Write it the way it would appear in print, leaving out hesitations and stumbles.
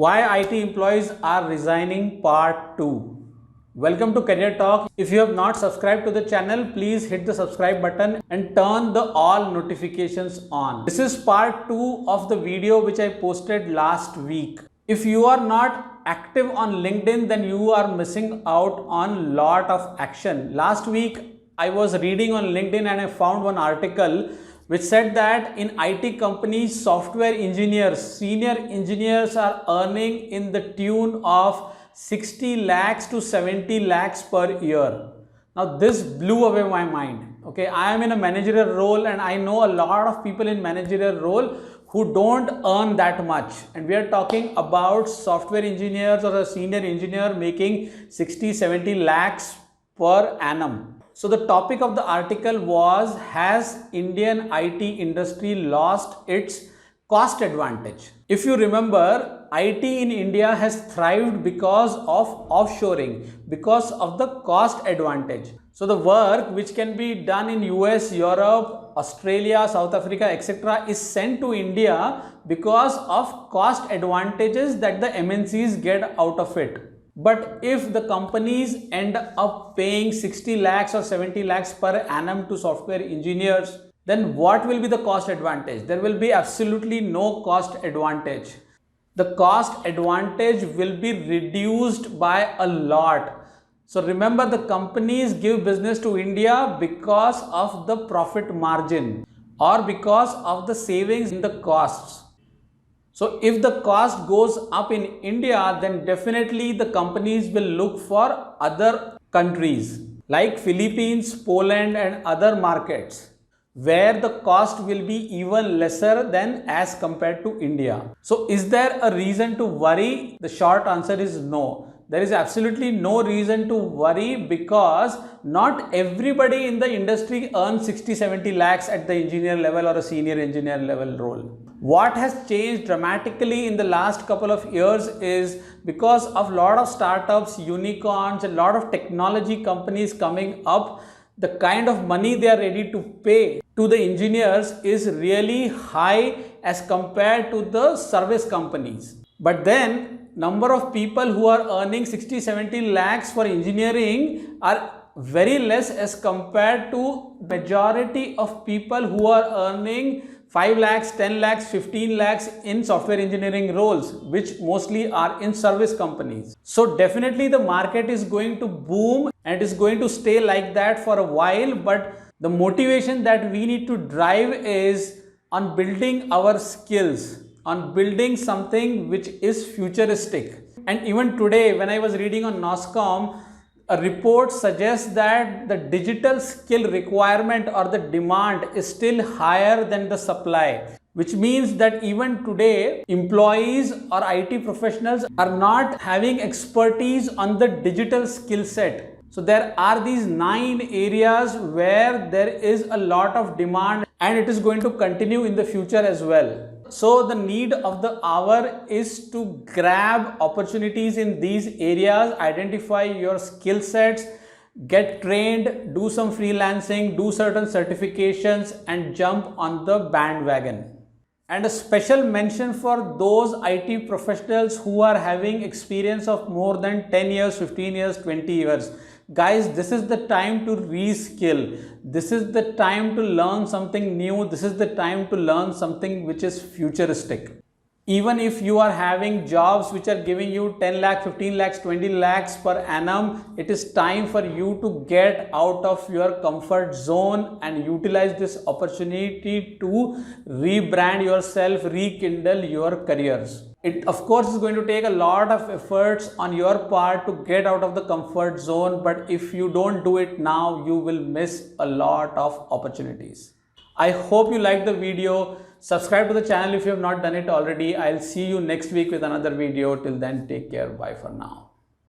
Why IT employees are resigning part 2. Welcome to Career Talk. If you have not subscribed to the channel, please hit the subscribe button and turn the all notifications on. This is part 2 of the video which I posted last week. If you are not active on LinkedIn, then you are missing out on lot of action. Last week I was reading on LinkedIn and I found one article which said that in IT companies, software engineers, senior engineers are earning in the tune of 60 lakhs to 70 lakhs per year. Now this blew away my mind. Okay, I am in a managerial role and I know a lot of people in managerial role who don't earn that much, and we are talking about software engineers or a senior engineer making 60-70 lakhs per annum. So the topic of the article was, has Indian IT industry lost its cost advantage? If you remember, IT in India has thrived because of offshoring, because of the cost advantage. So the work which can be done in US, Europe, Australia, South Africa, etc. is sent to India because of cost advantages that the MNCs get out of it. But if the companies end up paying 60 lakhs or 70 lakhs per annum to software engineers, then what will be the cost advantage? There will be absolutely no cost advantage. The cost advantage will be reduced by a lot. So remember, the companies give business to India because of the profit margin or because of the savings in the costs. So if the cost goes up in India, then definitely the companies will look for other countries like Philippines, Poland and other markets where the cost will be even lesser than as compared to India. So is there a reason to worry? The short answer is no. There is absolutely no reason to worry because not everybody in the industry earns 60-70 lakhs at the engineer level or a senior engineer level role. What has changed dramatically in the last couple of years is because of a lot of startups, unicorns, a lot of technology companies coming up, the kind of money they are ready to pay to the engineers is really high as compared to the service companies. But then number of people who are earning 60-70 lakhs for engineering are very less as compared to majority of people who are earning 5 lakhs, 10 lakhs, 15 lakhs in software engineering roles, which mostly are in service companies. So definitely the market is going to boom and it is going to stay like that for a while, but the motivation that we need to drive is on building our skills, on building something which is futuristic. And even today, when I was reading on NOSCOM, a report suggests that the digital skill requirement or the demand is still higher than the supply, which means that even today, employees or IT professionals are not having expertise on the digital skill set. So there are these 9 areas where there is a lot of demand and it is going to continue in the future as well. So the need of the hour is to grab opportunities in these areas, identify your skill sets, get trained, do some freelancing, do certain certifications and jump on the bandwagon. And a special mention for those IT professionals who are having experience of more than 10 years, 15 years, 20 years. Guys, this is the time to reskill. This is the time to learn something new. This is the time to learn something which is futuristic. Even if you are having jobs which are giving you 10 lakhs, 15 lakhs, 20 lakhs per annum, it is time for you to get out of your comfort zone and utilize this opportunity to rebrand yourself, rekindle your careers. It of course is going to take a lot of efforts on your part to get out of the comfort zone, but if you don't do it now, you will miss a lot of opportunities. I hope you liked the video. Subscribe to the channel if you have not done it already. I'll see you next week with another video. Till then, take care. Bye for now.